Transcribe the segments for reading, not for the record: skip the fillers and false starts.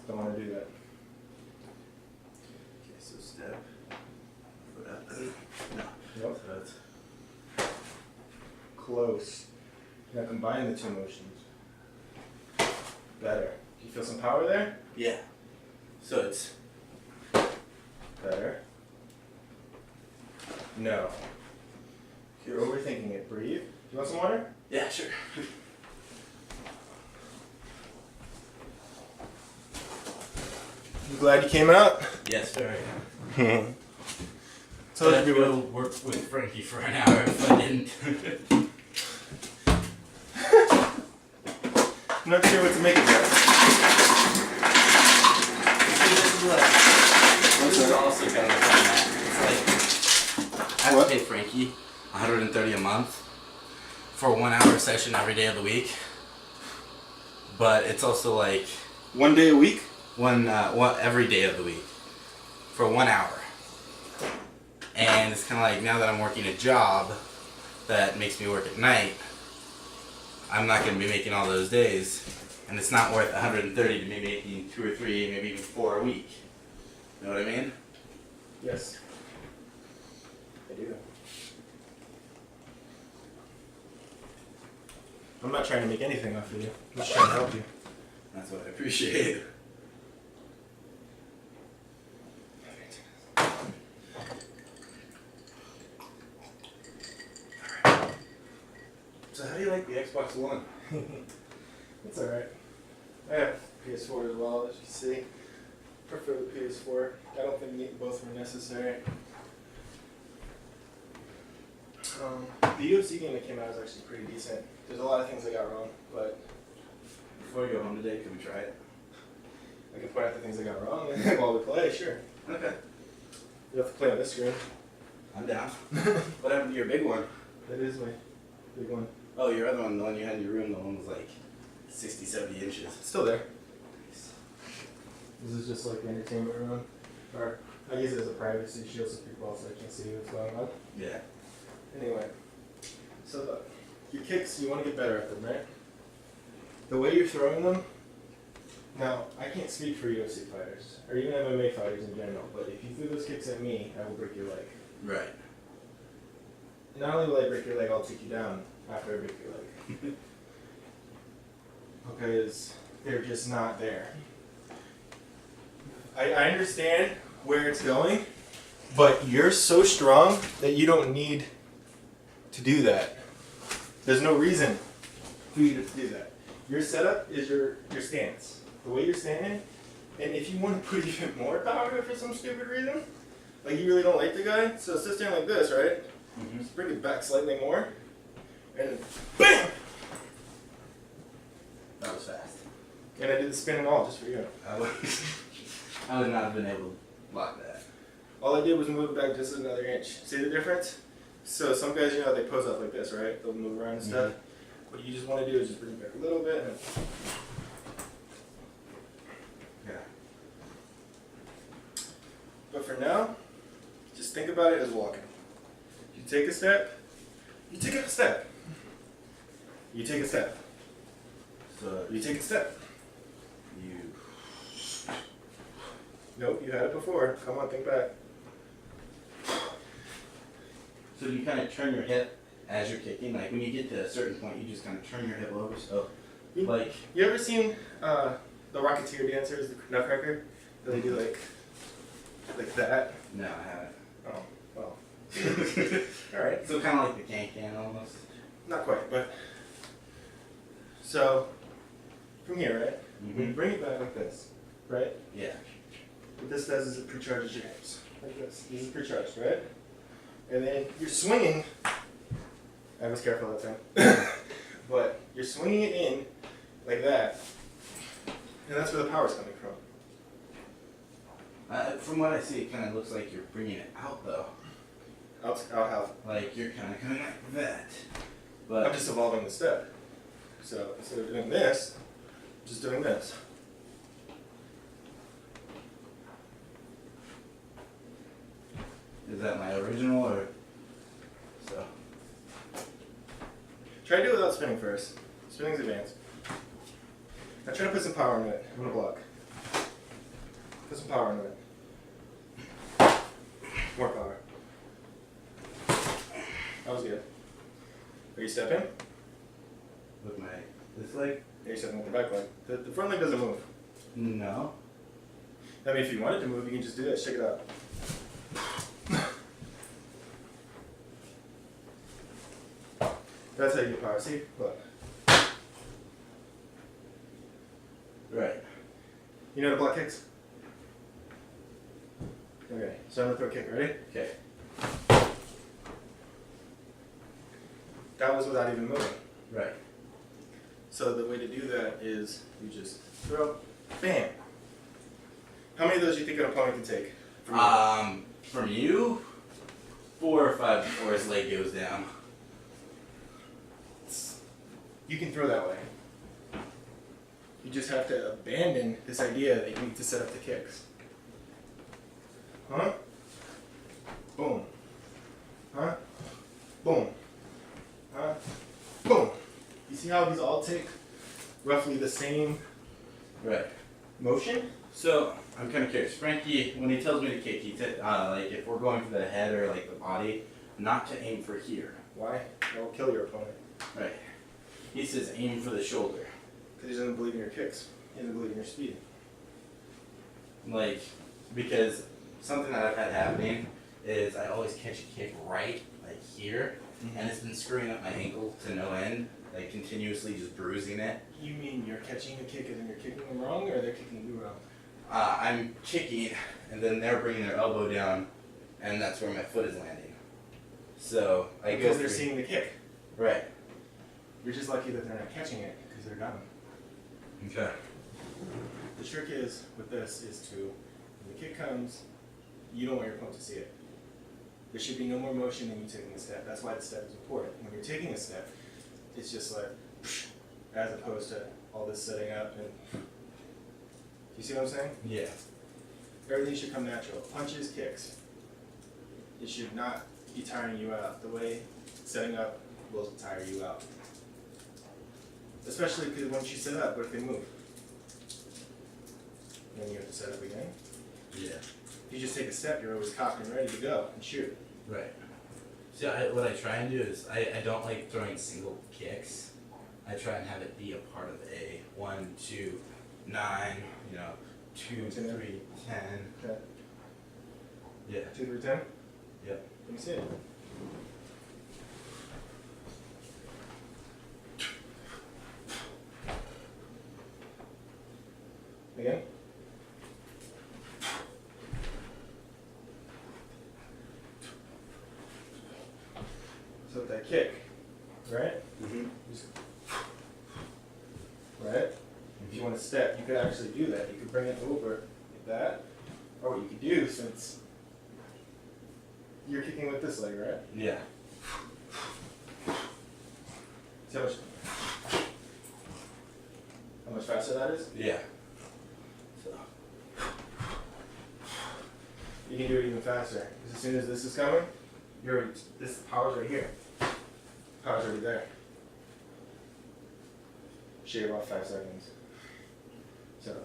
Don't want to do that. Okay, so step, foot up. No. Nope. So that's Close. Now combine the two motions. Better. Do you feel some power there? yeah. So it's Better. No. You're overthinking it. Breathe. Do you want some water? yeah, sure. You glad you came out? Yes, very. Told you I'd we go were. work with Frankie for an hour if I didn't. I'm not sure what to make of that. This is also kind of fun. It's like I have What? to pay Frankie $130 a month for a 1 hour session every day of the week. But it's also like One day a week? one every day of the week for 1 hour. And it's kind of like now that I'm working a job that makes me work at night, I'm not going to be making all those days, and it's not worth 130 to be making 2 or 3, maybe even 4 a week. You know what I mean? Yes. I do. I'm not trying to make anything off of you. I'm just trying to help you. That's what I appreciate. So how do you like the Xbox One? It's alright. I have PS4 as well, as you can see. Prefer the PS4. I don't think both are necessary. The UFC game that came out is actually pretty decent. There's a lot of things I got wrong, but Before we go home today, can we try it? I can point out the things I got wrong while we play, sure. Okay. You have to play on this screen. I'm down. What happened to your big one? That is my big one. Oh, your other one, the one you had in your room, the one was like 60, 70 inches. It's still there. This is just like the entertainment room. Or I use it as a privacy shield so people also can see what's going on. Yeah. Anyway, so your kicks, you want to get better at them, right? The way you're throwing them, now, I can't speak for UFC fighters, or even MMA fighters in general, but if you threw those kicks at me, I will break your leg. Right. Not only will I break your leg, I'll take you down after I break your leg. Because they're just not there. I understand where it's going, but you're so strong that you don't need to do that. There's no reason for you to do that. Your setup is your stance. The way you're standing, and if you want to put even more power for some stupid reason, like you really don't like the guy, so sit stand like this, right? Mm-hmm. Just bring it back slightly more, and then BAM! That was fast. And I did the spin and all just for you. I would not have been able to block that. All I did was move it back just another inch. See the difference? So some guys, you know, they pose up like this, right? They'll move around and stuff. What you just want to do is just bring it back a little bit. And Yeah. but for now, just think about it as walking. You take a step, you take a step. You take a step. So You take a step. you. Nope, you had it before. Come on, think back. So you kind of turn your hip as you're kicking. Like when you get to a certain point, you just kind of turn your hip over. So, like. You ever seen the Rocketeer dancers, the Nutcracker? They do like that. No, I haven't. Oh, well. All right. So kind of like the can almost. Not quite, but so from here, right? When you bring it back like this, right? Yeah. What this does is it precharges your hips. Like this. This is precharged, right? And then you're swinging. I was careful that time. But you're swinging it in like that. And that's where the power's coming from. From what I see, it kind of looks like you're bringing it out though. I'll have. Like you're kind of coming like that. But I'm just evolving the step. So instead of doing this, I'm just doing this. is that my original or so? Try to do it without spinning first. Spinning's advanced. Now try to put some power into it. I'm gonna block. Put some power into it. More power. That was good. Are you stepping? With my this leg? Yeah, you're stepping with the back leg. The front leg doesn't move. No. I mean, if you wanted to move, you can just do that. Shake it up. That's how you get power. See? Look. Right. You know how to block kicks? Okay, so I'm gonna throw a kick. Ready? Okay. That was without even moving. Right. So the way to do that is you just throw, bam. How many of those do you think an opponent can take? From you? From you, 4 or 5 before his leg goes down. You can throw that way. You just have to abandon this idea that you need to set up the kicks. Huh? Boom. Huh? Boom. Huh? Boom. You see how these all take roughly the same Right. motion? So I'm kind of curious. Frankie, when he tells me to kick, like if we're going for the head or like the body, not to aim for here. Why? That will kill your opponent. Right. He says aim for the shoulder. Because he doesn't believe in your kicks. He doesn't believe in your speed. Like, because something that I've had happening is I always catch a kick right, like here, and it's been screwing up my ankle to no end, like continuously just bruising it. You mean you're catching a kick and then you're kicking them wrong, or they're kicking you wrong? I'm kicking, and then they're bringing their elbow down, and that's where my foot is landing. So I go Because they're through- seeing the kick. Right. You're just lucky that they're not catching it because they're dumb. Okay. The trick is with this is to, when the kick comes, you don't want your opponent to see it. There should be no more motion than you taking a step. That's why the step is important. When you're taking a step, it's just like, as opposed to all this setting up and. You see what I'm saying? Yeah. Everything should come natural. Punches, kicks. It should not be tiring you out. The way setting up will tire you out. Especially because once you set up, what if they move? Then you have to set up again. Yeah. If you just take a step, you're always cocked and ready to go and shoot. Right. See, what I try and do is I don't like throwing single kicks. I try and have it be a part of a 1, 2, 9, 2, 3, 10. Okay. Yeah. 2 through 10? Yep. Let me see it. Again? So with that kick, right? Mm-hmm. Just, right? If you want to step, you could actually do that. You could bring it over like that. Or what you could do, since you're kicking with this leg, right? Yeah. See how much faster that is? Yeah. So. You can do it even faster. Because as soon as this is coming, this power's right here. Power's already there. Shave off 5 seconds. So.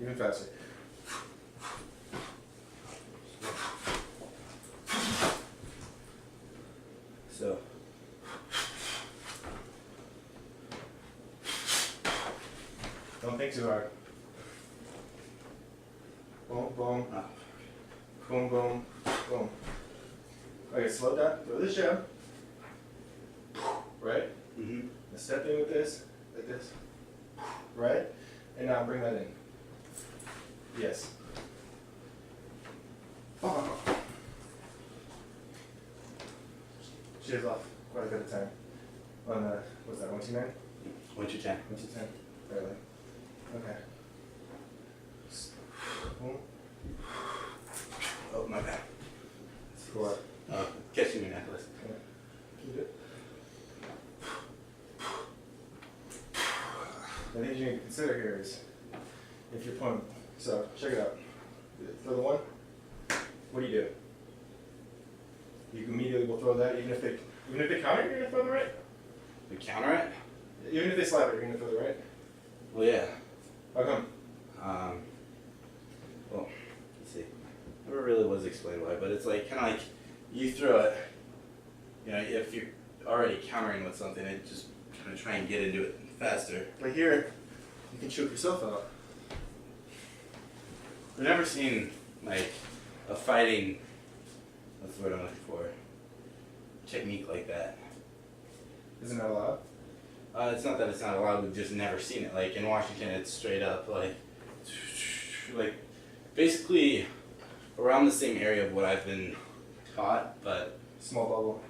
Even faster. So. Don't think too hard. Boom, boom, Oh. boom, boom, boom. Okay, slow down. Throw the jab. Right? Mm-hmm. Now step in with this, like this. Right? And now bring that in. Yes. Oh. Shears off quite a bit of time. On what's that, 129? 1, 2, 10. 1, 2, 10. Barely. Okay. Boom. Oh, my bad. 4. Oh, catching your necklace. Keep it. The thing you need to consider here is if you're pulling. So check it out. For the one, what do? You immediately will throw that, even if they counter, you're gonna throw the right. We counter it? Even if they slap it, you're gonna throw the right. Well, yeah. How come? Well, let's see. Never really was explained why, but it's like kind of like you throw it. You know, if you're already countering with something, it just kind of try and get into it faster. Like here, you can choke yourself out. I've never seen like a fighting. What's the word I'm looking for? Technique like that. Isn't that allowed? It's not that it's not allowed. We've just never seen it. Like in Washington, it's straight up like basically around the same area of what I've been taught, but Small bubble.